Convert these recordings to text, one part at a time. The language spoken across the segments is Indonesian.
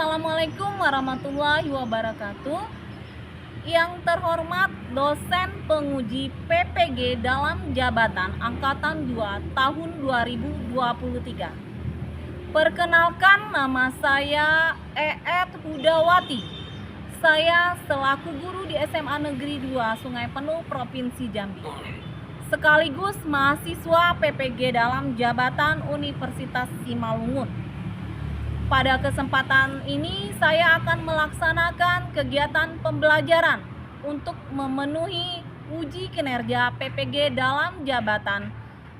Assalamualaikum warahmatullahi wabarakatuh. Yang terhormat dosen penguji PPG dalam jabatan Angkatan 2 tahun 2023. Perkenalkan, nama saya Eet Hudawati. Saya selaku guru di SMA Negeri 2 Sungai Penuh Provinsi Jambi, sekaligus mahasiswa PPG dalam jabatan Universitas Simalungun. Pada kesempatan ini saya akan melaksanakan kegiatan pembelajaran untuk memenuhi uji kinerja PPG dalam jabatan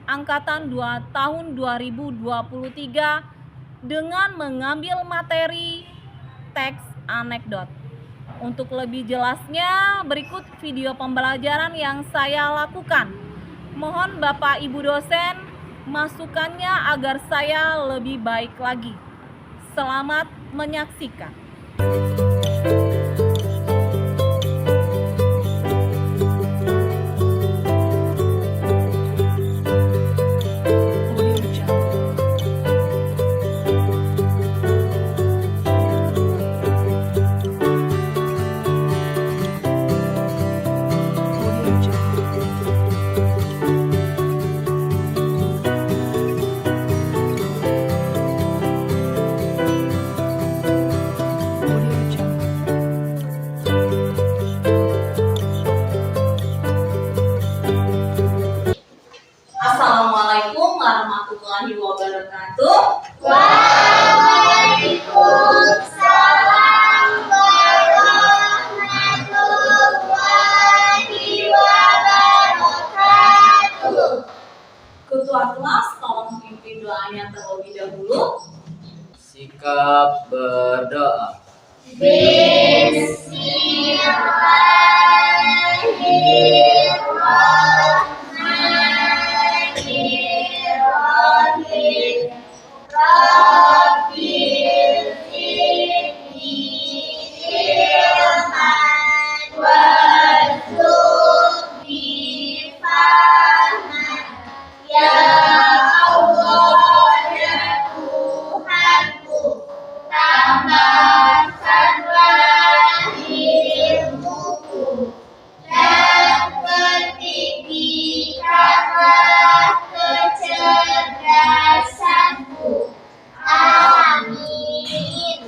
Angkatan 2 tahun 2023 dengan mengambil materi teks anekdot. Untuk lebih jelasnya, berikut video pembelajaran yang saya lakukan. Mohon Bapak Ibu dosen masukannya agar saya lebih baik lagi. Selamat menyaksikan. Assalamualaikum warahmatullahi wabarakatuh. Waalaikumsalam warahmatullahi wabarakatuh. Ketua kelas, tolong pimpin doanya terlebih dahulu. Sikap berdoa. Bismillahirrahmanirrahim. Rabbil zidni ilman warzuqni fahman. Ya Allah, ya Tuhanku, tambahkanlah ilmuku dan pertinggikanlah kecerdasanku. Amin.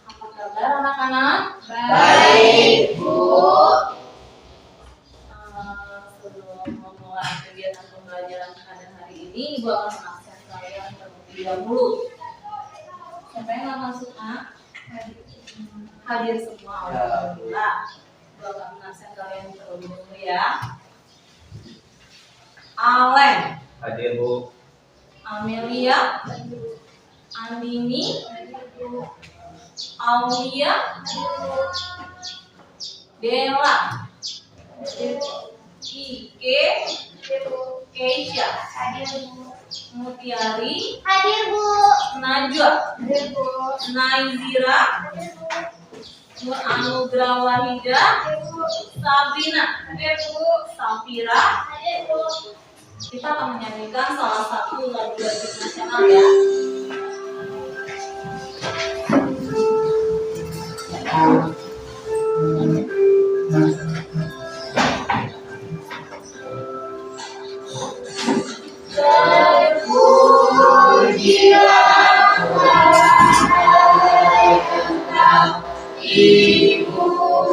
Apa kabar anak-anak? Baik, Bu. Sebelum memulai kegiatan pembelajaran pada hari ini, Ibu akan mengabsen kalian terlebih dahulu. Siapa yang nggak masuk, Nak? Hadir semua, alhamdulillah. Ibu akan mengabsen kalian terlebih dahulu ya. Alen, Hadir, Bu. Amelia, Andini, Aulia, Dela, Ike, Keisha, Mutiari, Hadir, Bu. Najwa, Hadir, Bu. Naizira, Nur Anugrah Wahida, Sabrina, Safira. Hadir, Bu. Kita akan menyanyikan salah satu lagu wajib nasional ya. Terpujilah wahai Engkau, Ibu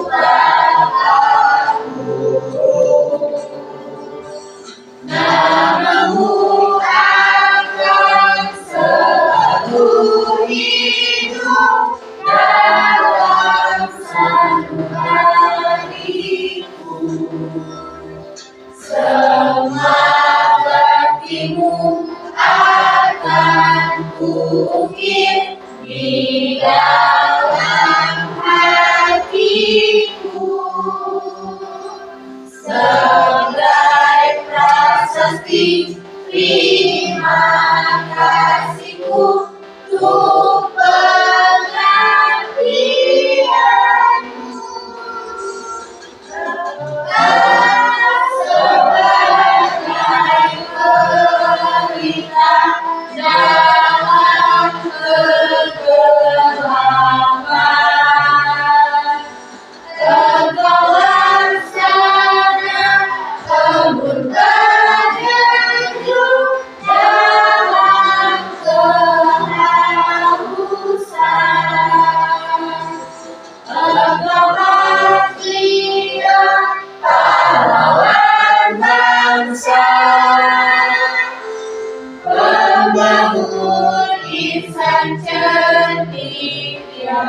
Bapakku. Namamu akan selalu hidup dalam sanubariku. Semangat baktimu akan kuukir di dalam hatiku. Sebagai prasasti terima kasihku untuk pengabdianmu. Sebagai pelita dalam kegelapan dan cendekia.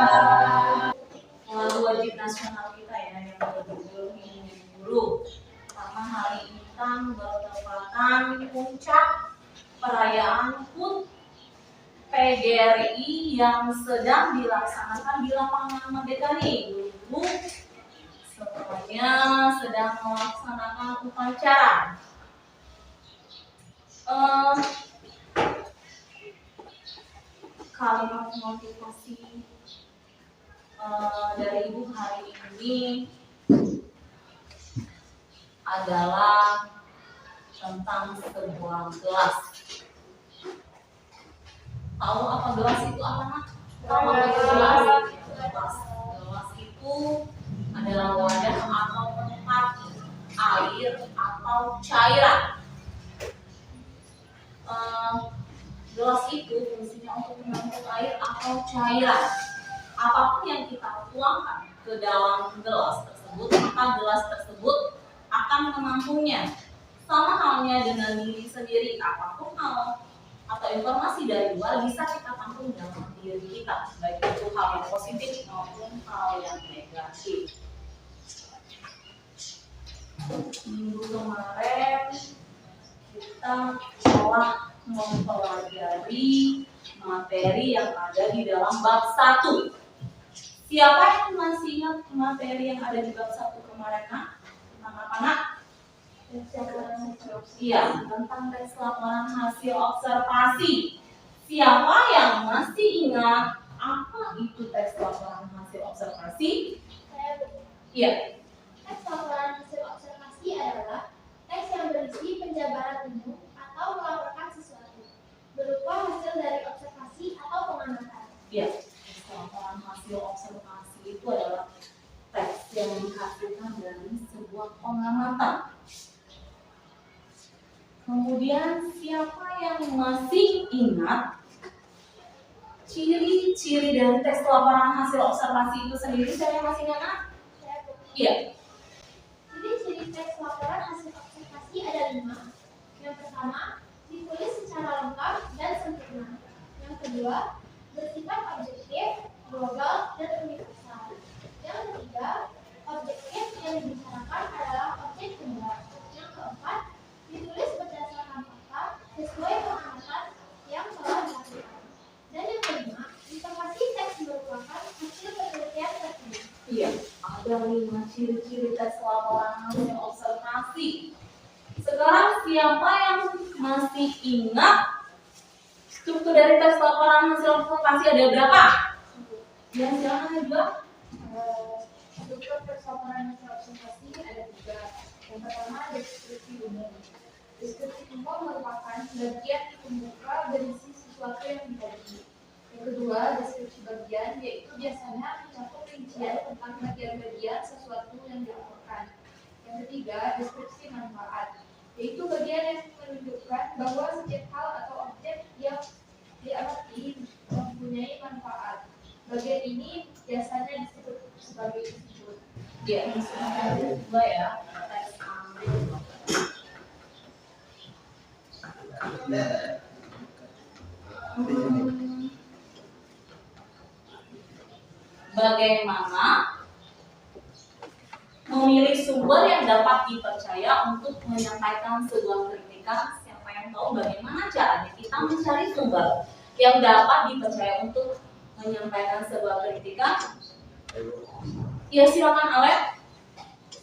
Lagu wajib nasional kita ya yang berjudul Minggu Guru. Karena hari ini kan bertepatan puncak perayaan HUT PGRI yang sedang dilaksanakan di lapangan Merdeka nih. Guru semuanya sedang melaksanakan upacara. Kalimat motivasi dari Ibu hari ini adalah tentang sebuah gelas. Tahu apa gelas itu apa, Nak? Tahu apa itu gelas? Gelas itu adalah wadah atau tempat air atau cairan. Gelas itu fungsinya untuk menampung air atau cairan. Apapun yang kita tuangkan ke dalam gelas tersebut, maka gelas tersebut akan menampungnya. Sama halnya dengan diri sendiri, apapun hal atau informasi dari luar bisa kita tampung dalam diri kita, baik itu hal yang positif maupun hal yang negatif. Minggu kemarin kita telah mempelajari materi yang ada di dalam bab 1. Siapa yang masih ingat materi yang ada di bab 1 kemarin, Nak? Tentang apa, Nak? Iya, tentang tes laporan hasil observasi. Siapa yang masih ingat apa itu tes laporan hasil observasi? Iya. Tes laporan hasil observasi adalah tes yang berisi penjabaran umum atau melaporkan sesuatu berupa hasil dari observasi atau pengamatan. Iya, tes laporan hasil observasi itu adalah tes yang dihasilkan dari sebuah pengamatan. Kemudian siapa yang masih ingat ciri-ciri dari tes laporan hasil observasi itu sendiri? Siapa yang masih ingat? Iya. Jadi ciri tes laporan hasil observasi ada 5. Yang pertama, ditulis secara lengkap dan sempurna. Yang kedua, bersifat objektif, global, dan universal. Yang ketiga, objektif yang dibicarakan adalah objek tunggal. Yang keempat, ditulis berdasarkan fakta sesuai pengamatan yang telah dilakukan. Dan yang kelima, informasi teks merupakan hasil penelitian tersebut. Iya, ada 5 ciri-ciri tes laporan hasil observasi. Sekarang siapa yang masih ingat struktur dari tes laporan hasil observasi ada berapa? Ya, silakan juga. Struktur tes laporan hasil observasi ada 3. Yang pertama, deskripsi umum. Deskripsi umum merupakan bagian pembuka berisi sesuatu yang dikaji. Yang kedua, deskripsi bagian, yaitu biasanya mencakup rincian tentang bagian-bagian sesuatu yang dilaporkan. Yang ketiga, deskripsi manfaat, yaitu bagian yang menunjukkan bahwa setiap hal atau objek yang diamati mempunyai manfaat. Bagian ini biasanya disebut sebagai input. Ya, ini sudah ada juga ya. Tes ambil. Bagaimana memilih sumber yang dapat dipercaya untuk menyampaikan sebuah kritikan? Siapa yang tahu bagaimana caranya kita mencari sumber yang dapat dipercaya untuk menyampaikan sebuah kritikan? Ya, silakan Alep.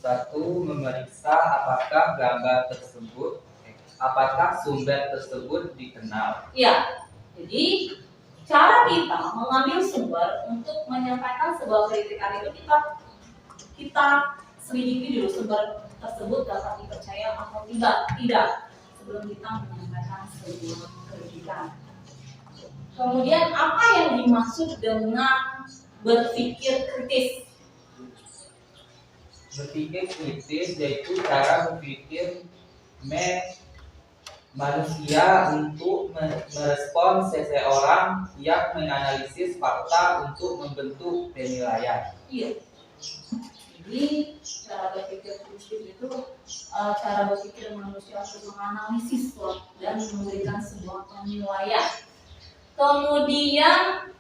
1. Memeriksa apakah sumber tersebut dikenal. Ya, jadi cara kita mengambil sumber untuk menyampaikan sebuah kritikan itu kita selidiki dulu sumber tersebut dapat dipercaya atau tidak sebelum kita menyampaikan sebuah kritikan. Kemudian apa yang dimaksud dengan berpikir kritis? Berpikir kritis yaitu cara berpikir manusia untuk merespon seseorang yang menganalisis fakta untuk membentuk penilaian. Iya. Jadi cara berpikir kritis itu cara berpikir manusia untuk menganalisis dan memberikan sebuah penilaian. Kemudian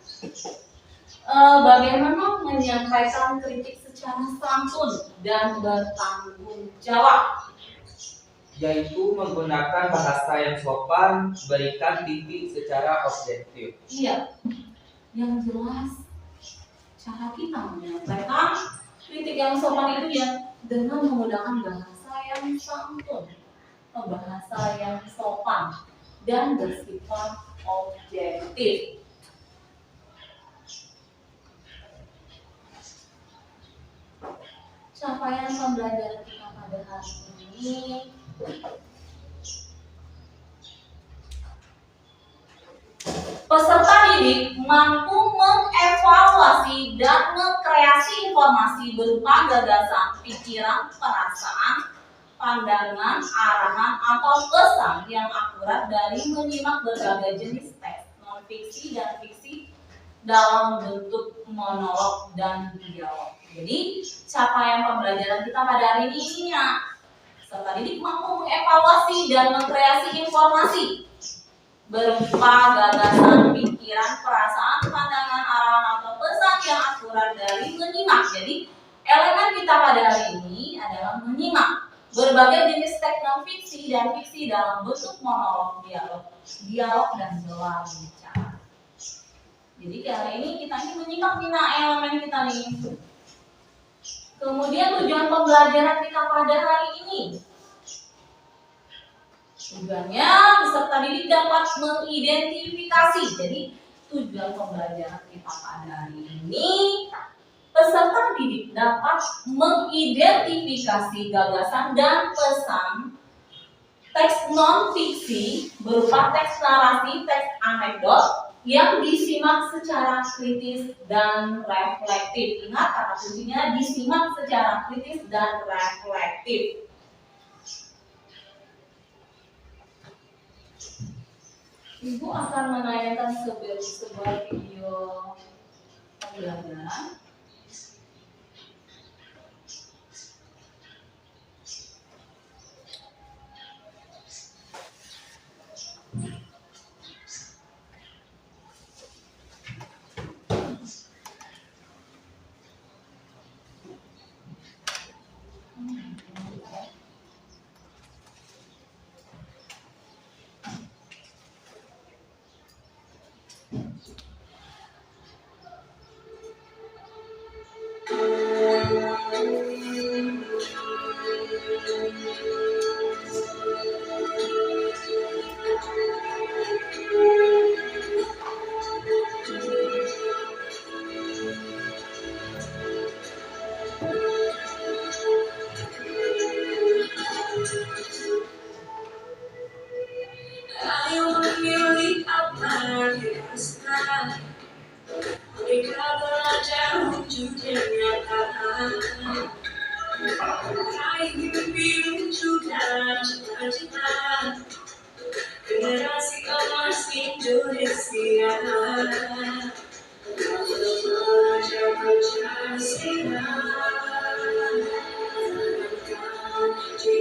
bagaimana menyampaikan kritik secara santun dan bertanggung jawab, yaitu menggunakan bahasa yang sopan, berikan titik secara objektif. iya, yang jelas cara kita menyampaikan kritik yang sopan itu ya dengan menggunakan bahasa yang santun, bahasa yang sopan dan bersifat objektif. Capaian pembelajaran kita pada hari ini peserta didik mampu mengevaluasi dan mengkreasi informasi berupa gagasan, pikiran, perasaan, pandangan, arahan, atau pesan yang akurat dari menyimak berbagai jenis teks non-fiksi dan fiksi dalam bentuk monolog dan dialog. Jadi, capaian pembelajaran kita pada hari ini ya, peserta didik mampu mengevaluasi dan mengkreasi informasi berupa gagasan, pikiran, perasaan, pandangan, arahan, atau pesan yang akurat dari menyimak. Jadi, elemen kita pada hari ini adalah menyimak berbagai jenis teks non-fiksi dan fiksi dalam bentuk monolog, dialog dan gelar bicara. Jadi hari ini kita ini menyimak elemen kita nih. Kemudian tujuan pembelajaran kita pada hari ini. Tujuannya peserta didik dapat mengidentifikasi. Jadi tujuan pembelajaran kita pada hari ini, peserta didik dapat mengidentifikasi gagasan dan pesan teks non-fiksi berupa teks narasi, teks anekdot yang disimak secara kritis dan reflektif. Ingat kata kuncinya disimak secara kritis dan reflektif. Ibu akan menayangkan sebuah video pembelajaran. Generasi emas Indonesia, pelajar Pancasila, di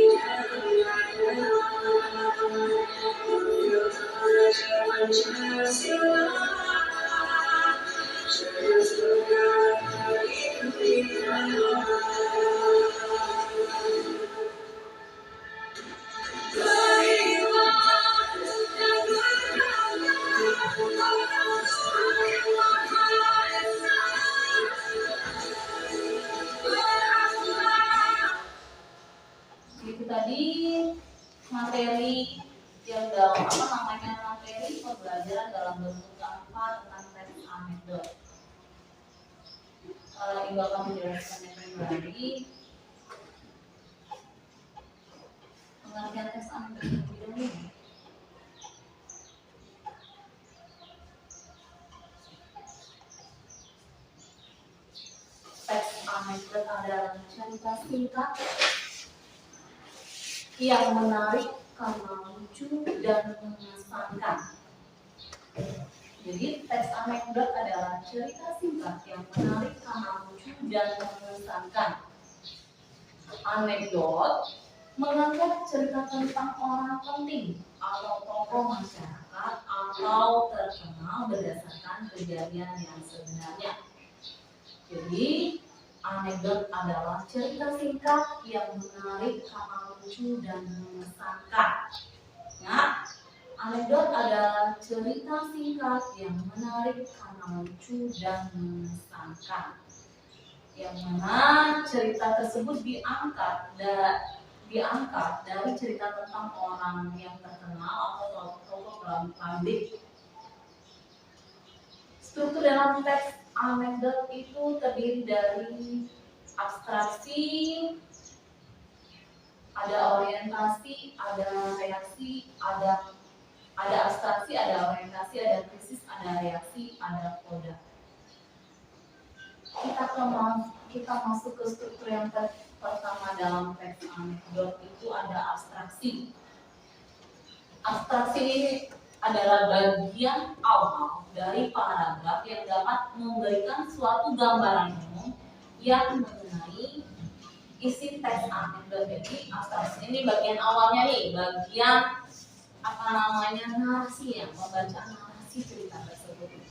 pelajar Pancasila, cerdas bernegara Indonesia. Itu tadi materi yang dalam materi pembelajaran dalam bentuk tanpa tentang teks anekdot. Ibu akan menjelaskannya kembali. Pengertian teks anekdot lebih dahulu. Teks anekdot adalah cerita singkat yang menarik karena lucu dan mengesankan. Jadi teks anekdot adalah cerita singkat yang menarik karena lucu dan mengesankan. Anekdot mengangkat cerita tentang orang penting atau tokoh masyarakat diangkat atau terkenal berdasarkan kejadian yang sebenarnya. Jadi, anekdot adalah cerita singkat yang menarik karena lucu dan mengesankan. Ya, anekdot adalah cerita singkat yang menarik karena lucu dan mengesankan. Yang mana cerita tersebut diangkat dari cerita tentang orang yang terkenal atau tokoh publik. Struktur dalam teks anekdot itu terdiri dari abstraksi, ada orientasi, ada reaksi, ada abstraksi, ada orientasi, ada krisis, ada reaksi, ada koda. Kita masuk ke struktur yang pertama dalam teks anekdot itu ada abstraksi. Abstraksi ini adalah bagian awal dari paragraf yang dapat memberikan suatu gambaran umum yang mengenai isi teks anekdot. Jadi abstraksi ini bagian awalnya nih, bagian narasi ya, pembacaan narasi cerita tersebut.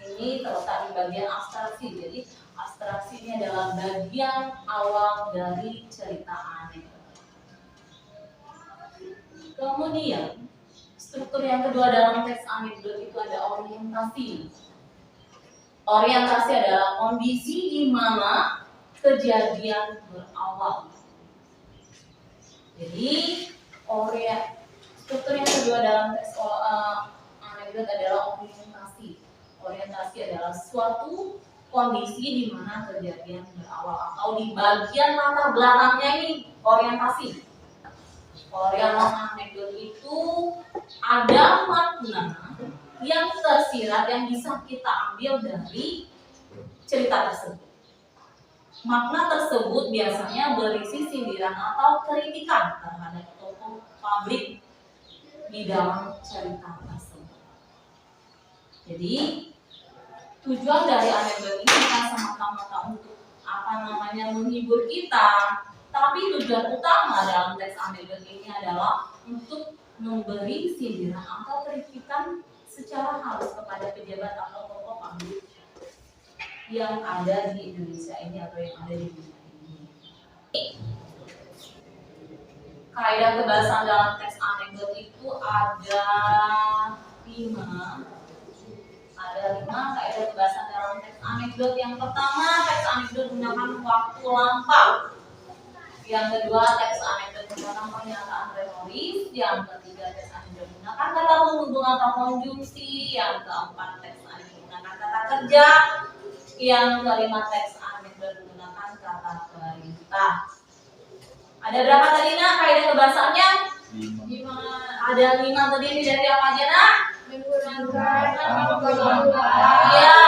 Ini terletak di bagian abstraksi. Jadi abstraksi ini adalah bagian awal dari cerita anekdot. Kemudian struktur yang kedua dalam teks anekdot itu ada orientasi. Orientasi adalah kondisi di mana kejadian berawal. Jadi struktur yang kedua dalam teks anekdot adalah orientasi. Orientasi adalah suatu kondisi di mana kejadian berawal atau di bagian latar belakangnya ini orientasi. Orientasi anekdot itu ada makna yang tersirat yang bisa kita ambil dari cerita tersebut. Makna tersebut biasanya berisi sindiran atau kritikan terhadap tokoh publik di dalam cerita tersebut. Jadi tujuan dari anekdot ini bukan semata-mata untuk menghibur kita, tapi tujuan utama dalam teks anekdot ini adalah untuk memberi sindiran atau kritikan secara halus kepada pejabat atau tokoh publik yang ada di Indonesia ini atau yang ada di dunia ini. Kaidah kebahasan dalam teks anekdot itu ada 5 kaidah kebahasan dalam teks anekdot. Yang pertama, teks anekdot menggunakan waktu lampau. Yang kedua, teks anekdot menggunakan pernyataan retoris. Yang ketiga, teks anekdot menggunakan kata penghubung atau konjungsi. Yang keempat, teks anekdot menggunakan kata kerja. Yang kelima, teks anekdot menggunakan kata perintah. Ada berapa tadi nak kaidah kebahasannya? 5. Ada 5 terdiri dari apa aja nak? Ya,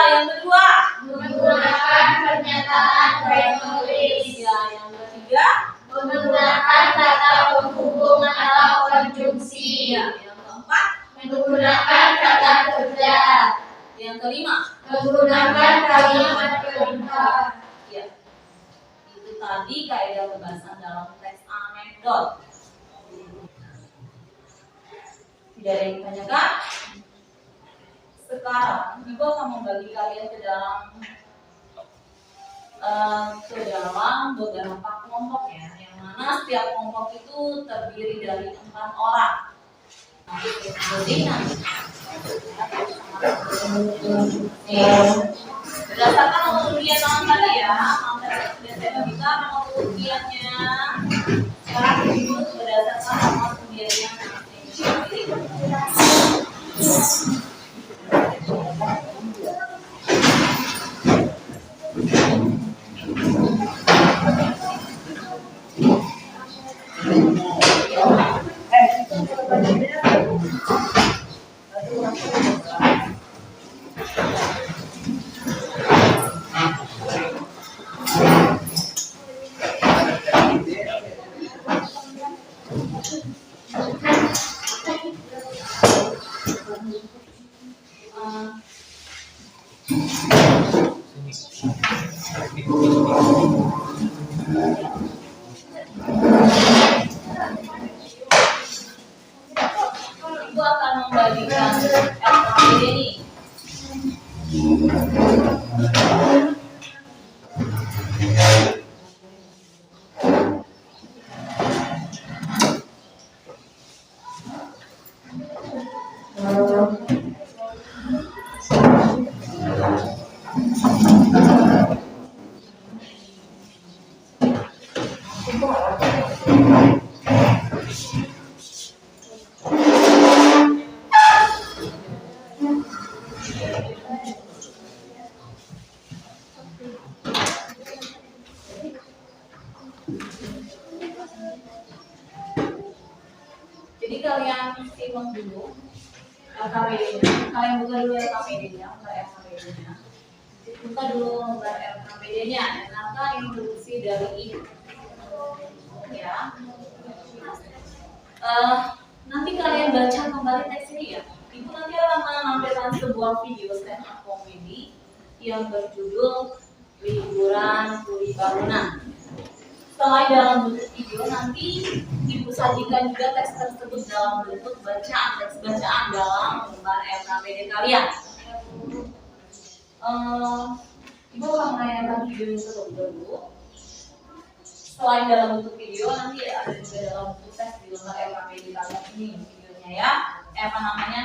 yang kedua menggunakan pernyataan retoris. Ya, yang ketiga Menggunakan kata penghubung atau konjungsi. ya, yang keempat Menggunakan kata kerja. yang kelima Menggunakan kalimat perintah. ya. Itu tadi kaidah kebahasan dalam teks anekdot. Tidak ada yang ditanyakan? Sekarang Ibu akan membagi kalian ke dalam beberapa kelompok ya, yang mana setiap kelompok itu terdiri dari 4 orang. Berdasarkan nomor undian tadi ya, materi sudah saya bagikan nomor undiannya. Sekarang Ibu berdasarkan nomor undiannya Ibu akan membagikan Jadi kalian simak dulu LKPD-nya, kalian buka dulu LKPD-nya, buka dulu lembar LKPD-nya, dan akan instruksi dari ibu. Ya, nanti kalian baca kembali teks ini ya. Ibu nanti akan menampilkan sebuah video stand up komedi yang berjudul Liburan Pulih Bangunan. Setelah dalam bentuk video, nanti ibu sajikan juga teks tersebut dalam bentuk bacaan, teks bacaan dalam lembar LKPD kalian. Ibu akan menayangkan video ini terlebih dulu. Selain dalam bentuk video, nanti ada juga dalam bentuk teks di lembar LKPD kalian ini videonya ya. Apa namanya?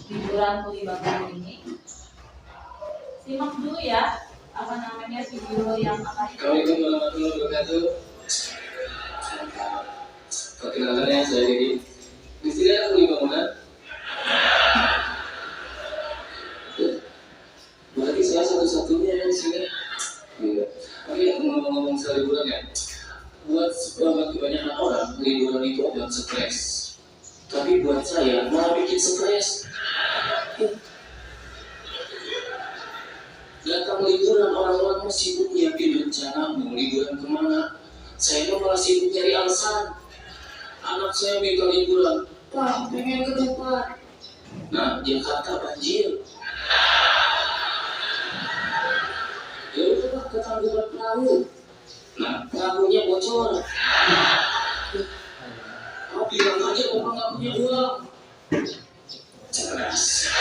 Liburan Pulih Bangunan ini. Simak dulu ya. Apa namanya video yang akan Assalamualaikum warahmatullahi wabarakatuh. Perkenalkan saya Didi. Istilah Pulih Bangunan. Berarti saya satu-satunya yang di sini. Iya. Oke, ngomong-ngomong soal liburan ya. Buat kebanyakan orang, liburan itu buat stres. Tapi buat saya malah bikin stres. Datang liburan orang-orang sibuk nyiapin rencana mau liburan kemana. Saya malah sibuk cari alasan. Anak saya minta liburan, Pak, pengen ke tempat. Nah, Jakarta banjir. Ya udah Pak, ke tangguhan perahu. Nah, perahunya bocor. Kau bilang aja Bapak nggak punya uang. Cerdas.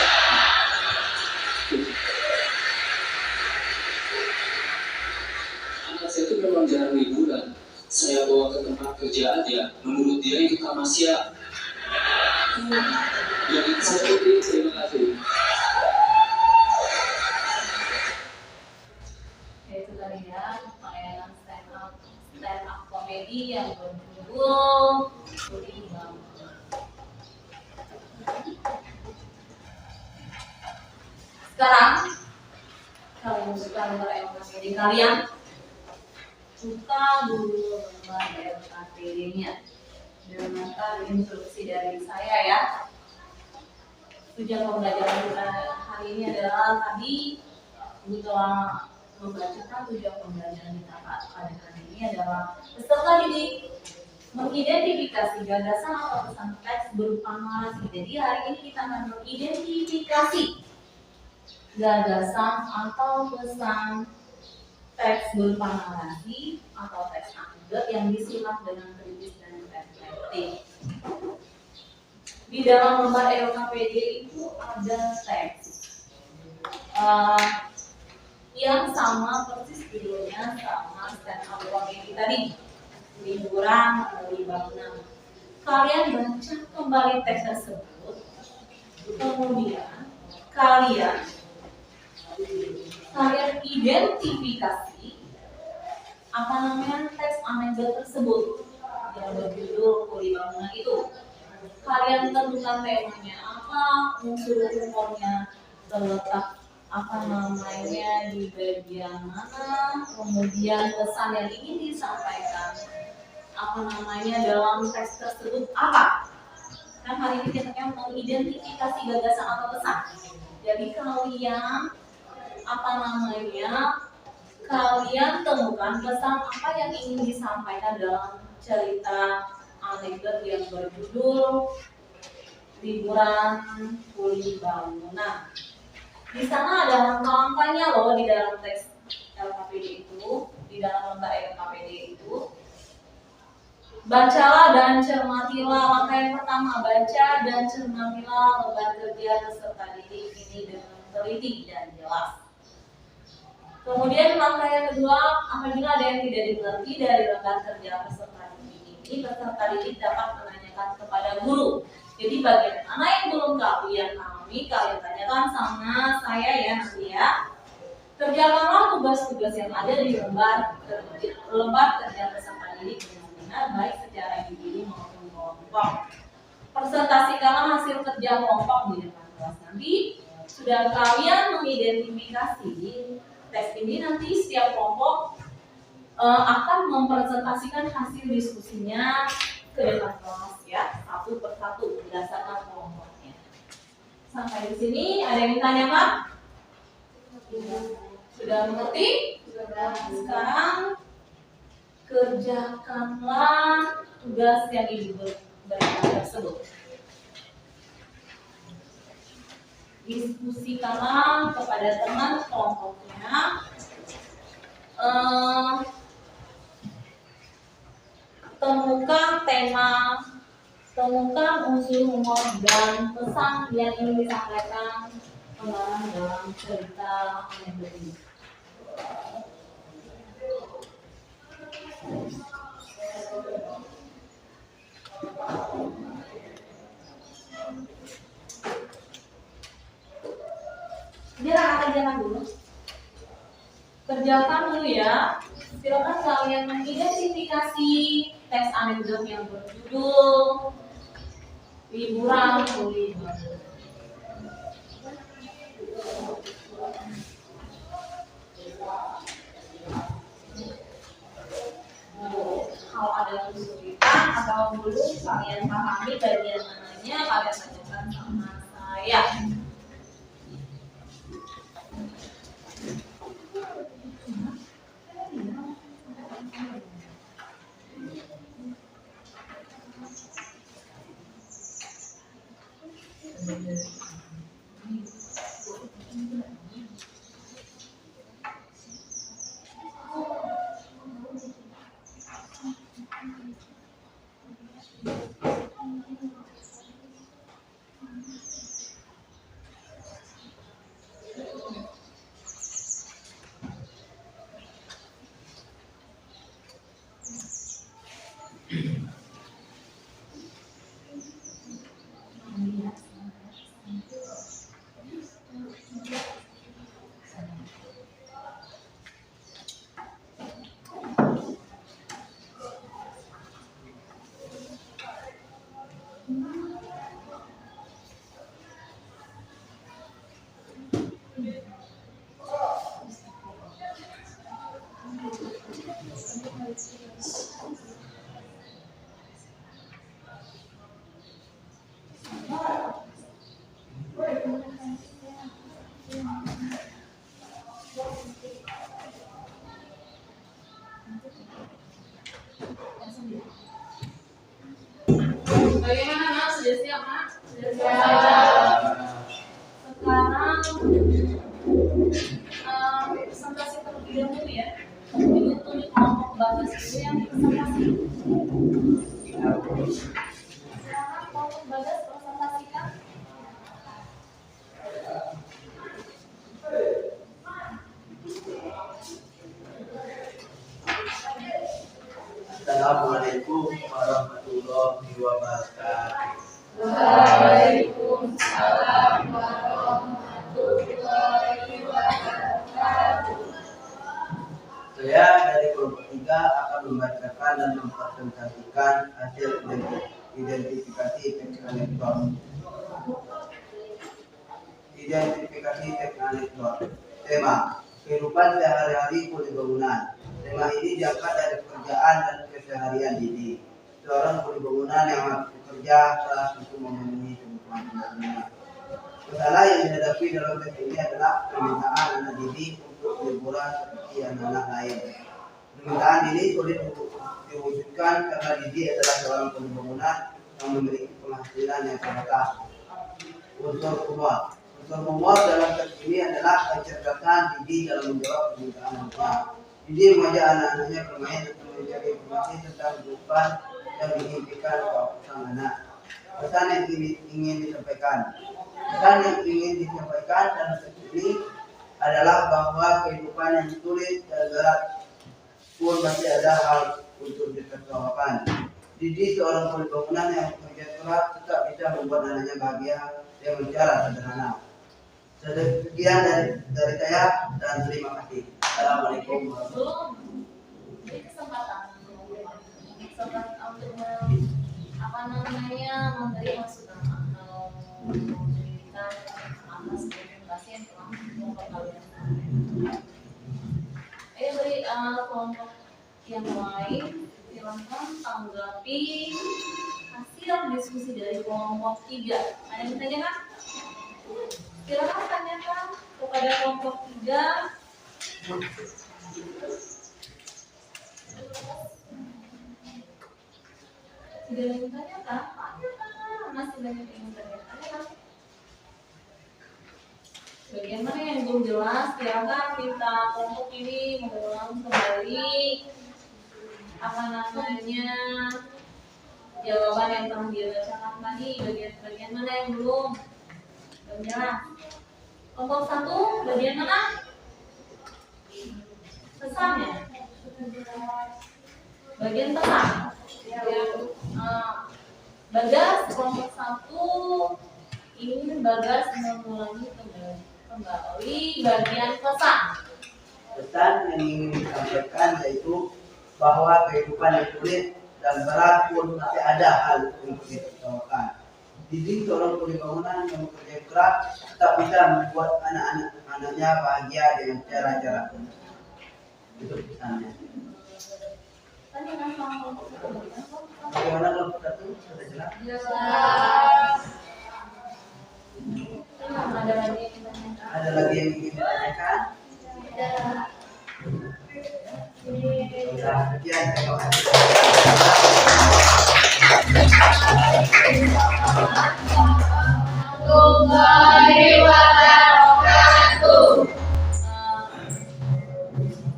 Anak saya itu memang jarang liburan. Saya bawa ke tempat kerja aja, menurut dia itu tamasya. Jadi saya itu terima kasih. Itu tadi ya, tayangan stand up komedi yang berjudul Pulih Bangunan. Sekarang kalian buka lembar LKPD kalian, buka dulu lembar LKPD-nya. Dengarkan instruksi dari saya ya. Tujuan pembelajaran kita hari ini adalah tadi Ibu telah membacakan tujuan pembelajaran kita pada hari ini adalah peserta didik mengidentifikasi gagasan atau pesan teks berupa narasi. Jadi hari ini kita akan mengidentifikasi gagasan atau pesan teks berupa narasi atau teks anekdot yang disimak dengan kritis dan reflektif. Di dalam lembar LKPD itu ada teks yang sama persis judulnya sama stand up komedi tadi, Liburan Pulih Bangunan. Kalian baca kembali teks tersebut, kemudian kalian identifikasi apa namanya teks anekdot tersebut yang berjudul Pulih Bangunan itu. Kalian tentukan temanya apa, unsur humornya terletak apa namanya di bagian mana, kemudian pesan yang ingin disampaikan apa namanya dalam teks tersebut apa. Kan hari ini kita akan mengidentifikasi gagasan atau pesan. Jadi kalian apa namanya kalian temukan pesan apa yang ingin disampaikan dalam cerita anekdot yang berjudul Liburan Pulih Bangunan. Di sana ada langkah-langkahnya loh di dalam teks LKPD itu, di dalam lembar LKPD itu. Bacalah dan cermatilah. Langkah yang pertama, baca dan cermatilah lembar kerja peserta didik ini teliti dan jelas. Kemudian langkah yang kedua, apabila ada yang tidak dimengerti dari lembar kerja peserta didik ini, peserta didik dapat menanyakan kepada guru. Jadi bagian mana yang belum kalian pahami, kalian tanyakan sama saya ya nanti ya. Kerjakanlah tugas-tugas yang ada di lembar kerja peserta didik dengan benar, baik secara individu maupun kelompok. Presentasikanlah hasil kerja kelompok di depan kelas. Nanti sudah kalian mengidentifikasi tes ini, nanti setiap kelompok akan mempresentasikan hasil diskusinya ke depan kelas ya, satu persatu berdasarkan kelompoknya. Sampai di sini ada yang ditanyakan? Sudah mengerti? Sekarang kerjakanlah tugas yang ibu berikan tersebut. Diskusikanlah kepada teman kelompoknya temukan tema, temukan unsur humor dan pesan yang ingin disampaikan pengarang dalam cerita anekdot ini. Biar akan kerjakan dulu. Kerjakan dulu ya. Silakan kalian mengidentifikasi teks anekdot yang berjudul Liburan Kuliner. Kalau ada kesulitan atau belum kalian pahami bagian mananya, kalian tanyakan sama saya. Bagaimana Mas? Sudah siap Mas? Sudah siap. Sekarang presentasi terlebih dahulu ya. Ini kelompok batas itu yang presentasi. Sekarang kelompok batas presentasikan. Assalamualaikum warahmatullahi wabarakatuh. Waalaikumsalam warahmatullahi wabarakatuh. Saya dari kelompok 3 akan membacakan dan mempresentasikan hasil identifikasi teks anekdot. Identifikasi teks anekdot. Tema: kehidupan sehari-hari kuli bangunan. Tema ini diangkat dari pekerjaan dan keseharian Didi, seorang kuli bangunan yang harus bekerja keras untuk memenuhi kebutuhan keluarganya. Masalah yang dihadapi dalam teks ini adalah permintaan anak Didi untuk liburan seperti anak-anak lain. Permintaan ini sulit diwujudkan karena Didi adalah seorang kuli bangunan yang memiliki penghasilan yang terbatas. Unsur humor. Unsur humor dalam teks ini adalah kecerdasan Didi dalam menjawab permintaan anaknya. Didi mengajak anak-anaknya bermain untuk mencari informasi tentang kehidupan yang diimpikan sang anak. Pesan yang ingin disampaikan. Pesan yang ingin disampaikan dalam teks ini ini adalah bahwa kehidupan yang sulit dan berat pun masih ada hal untuk ditertawakan. Didik seorang kuli bangunan yang bekerja keras tetap bisa membuat anaknya bahagia dengan cara sederhana. Sekian dari saya dan terima kasih. Assalamualaikum warahmatullahi Belum. Ini kesempatan untuk memberi masukan atau memberikan atas presentasi yang telah kelompok kalian. Beri kelompok yang lain silakan tanggapi hasil diskusi dari kelompok 3. Ada yang ditanyakan? Silakan tanyakan kepada kelompok 3. Tidak ada yang ditanyakan? Masih banyak yang ditanyakan. Bagian mana yang belum jelas, silakan minta kelompok ini mengulang kembali jawaban yang telah dia bacakan tadi. Bagian mana yang belum jelas? Kelompok 1, bagian mana? Pesannya. Bagian pesan. Bagas kelompok 1 ingin Bagas mengulangi kembali bagian pesan. Pesan yang ingin disampaikan yaitu bahwa kehidupan yang sulit dan berat pun masih ada hal untuk ditertawakan. Didik seorang kuli bangunan yang bekerja keras tetap bisa membuat anak-anaknya bahagia dengan cara-cara itu pesannya. Bagaimana kelompok 1 sudah jelas? Ada lagi yang ingin ditanyakan? Sudah, sekian, terima kasih.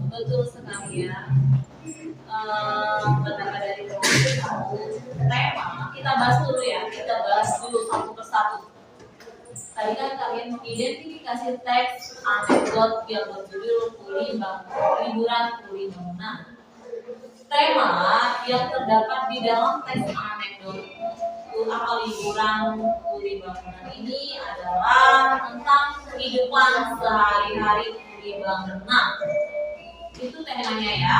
Betul sekali ya. Pertama dari tema kita bahas dulu ya. Kita bahas dulu satu persatu. Tadi kan kalian mengidentifikasi teks anekdot yang berjudul liburan kuli bangunan. Tema yang terdapat di dalam teks anekdot atau liburan kuli bangunan ini adalah tentang kehidupan sehari-hari kuli bangunan. Itu temanya ya.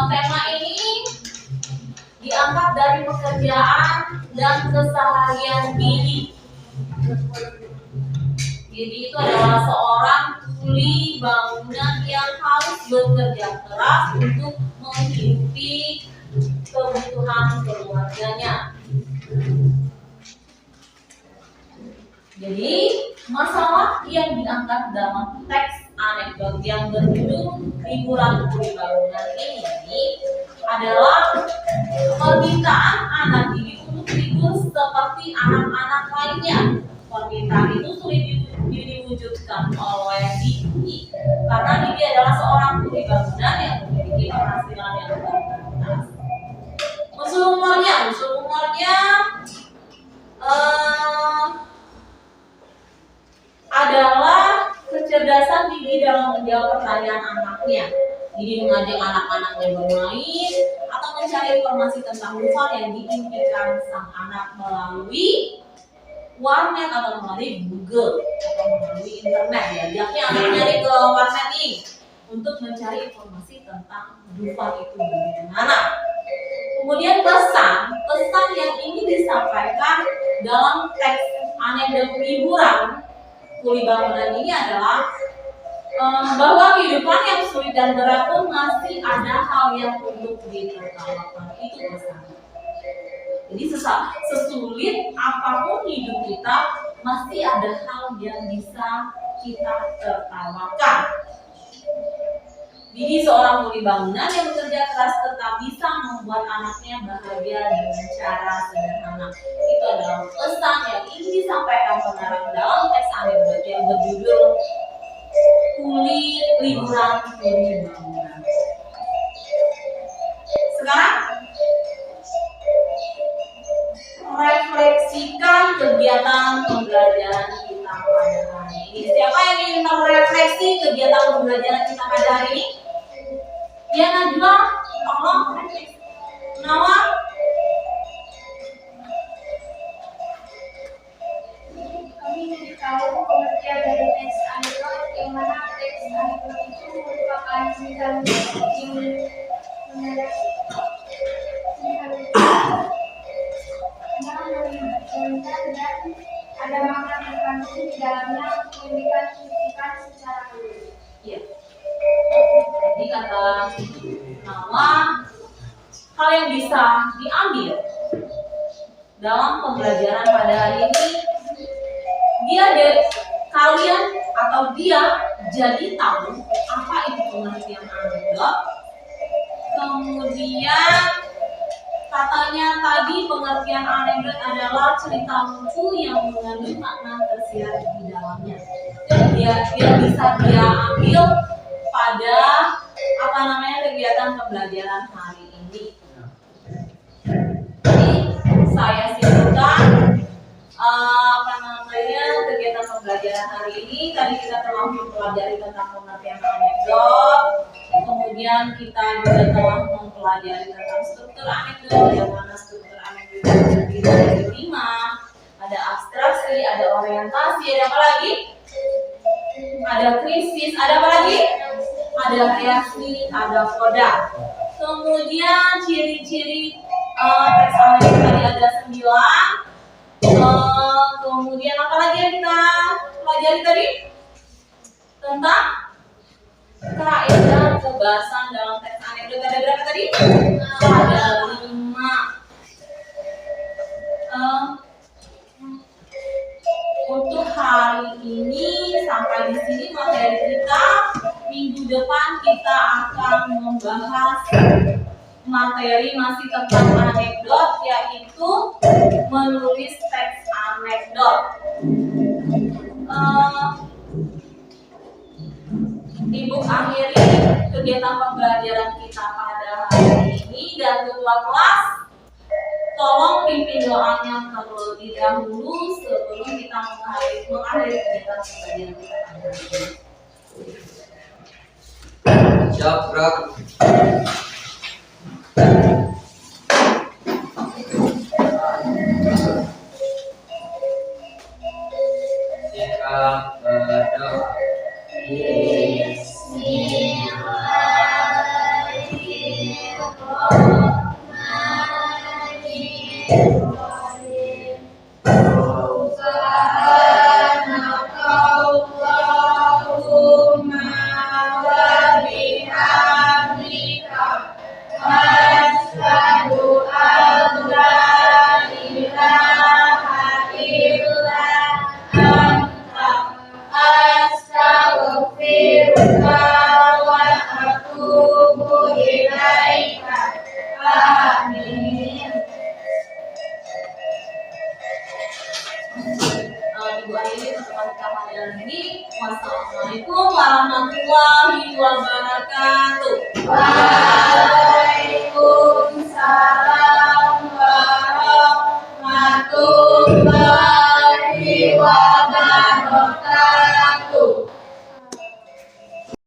Tema ini diangkat dari pekerjaan dan keseharian Didi. Didi itu adalah seorang kuli bangunan yang harus bekerja keras untuk menghidupi kebutuhan keluarganya. Jadi, masalah yang diangkat dalam teks anekdot yang berjudul liburan kuli bangunan ini adalah permintaan anak Didi untuk libur seperti anak-anak lainnya. Permintaan itu sulit diwujudkan oleh Didi karena Didi adalah seorang kuli bangunan yang memiliki penghasilan yang terbatas. Unsur umurnya adalah kecerdasan Didi dalam menjawab pertanyaan anaknya. Didi mengajak anak-anaknya bermain atau mencari informasi tentang hal yang diinginkan sang anak melalui warnet atau melalui Google atau melalui internet. Diajaknya anaknya nih ke warnet nih untuk mencari informasi tentang dupa itu bagaimana. Kemudian pesan yang ingin disampaikan dalam teks anekdot liburan kuli bangunan ini adalah bahwa kehidupan yang sulit dan berat pun masih ada hal yang untuk ditertawakan. Itu pesannya. Jadi sesulit apapun hidup kita, masih ada hal yang bisa kita tertawakan. Jadi seorang kuli bangunan yang bekerja keras tetap bisa membuat anaknya bahagia dengan cara sederhana. Itu adalah pesan yang ingin disampaikan pengarang dalam teks anekdot yang berjudul liburan kuli bangunan. Sekarang refleksikan kegiatan pembelajaran hari ini. Siapa yang ingin merefleksi kegiatan pembelajaran kita pada hari ini? Ya, Najwa, tolong refleksi. Nawa, Kami ingin tahu pengertian dari teks anekdot, yang mana teks anekdot itu merupakan cerita yang menceritakan dan ada makna terkandung di dalamnya untuk memberikan kritikan secara luas. ya. Jadi kata Nawa, hal yang bisa diambil dalam pembelajaran pada hari ini, kalian atau dia jadi tahu apa itu pengertian anekdot. Kemudian katanya tadi pengertian anekdot adalah cerita lucu yang mengandung makna tersirat di dalamnya. Dan dia bisa dia ambil pada kegiatan pembelajaran hari ini. Jadi saya simpulkan kegiatan pembelajaran hari ini. Tadi kita telah mempelajari tentang pengertian anekdot, kemudian kita juga telah mempelajari tentang struktur anekdot, yang mana struktur anekdot terdiri dari 5, ada abstraksi, ada orientasi, ada apa lagi? Ada krisis, ada apa lagi? Ada reaksi, ada koda. Kemudian ciri-ciri teks anekdot tadi ada 9. Kemudian apa lagi yang kita pelajari tadi? Tentang kaidah pembahasan dalam teks anekdot ada berapa tadi? Ada 5. Untuk hari ini sampai di sini materi kita. Minggu depan kita akan membahas materi masih tentang anekdot, yaitu menulis teks anekdot. Ibu akhiri kegiatan pembelajaran kita pada hari ini, dan ketua kelas tolong pimpin doanya terlebih dahulu sebelum kita mengakhiri kegiatan pembelajaran kita pada hari ini. Siap, gerak. Sikap berdoa. Ibu akhiri pertemuan kita pada hari ini. Wassalamualaikum warahmatullahi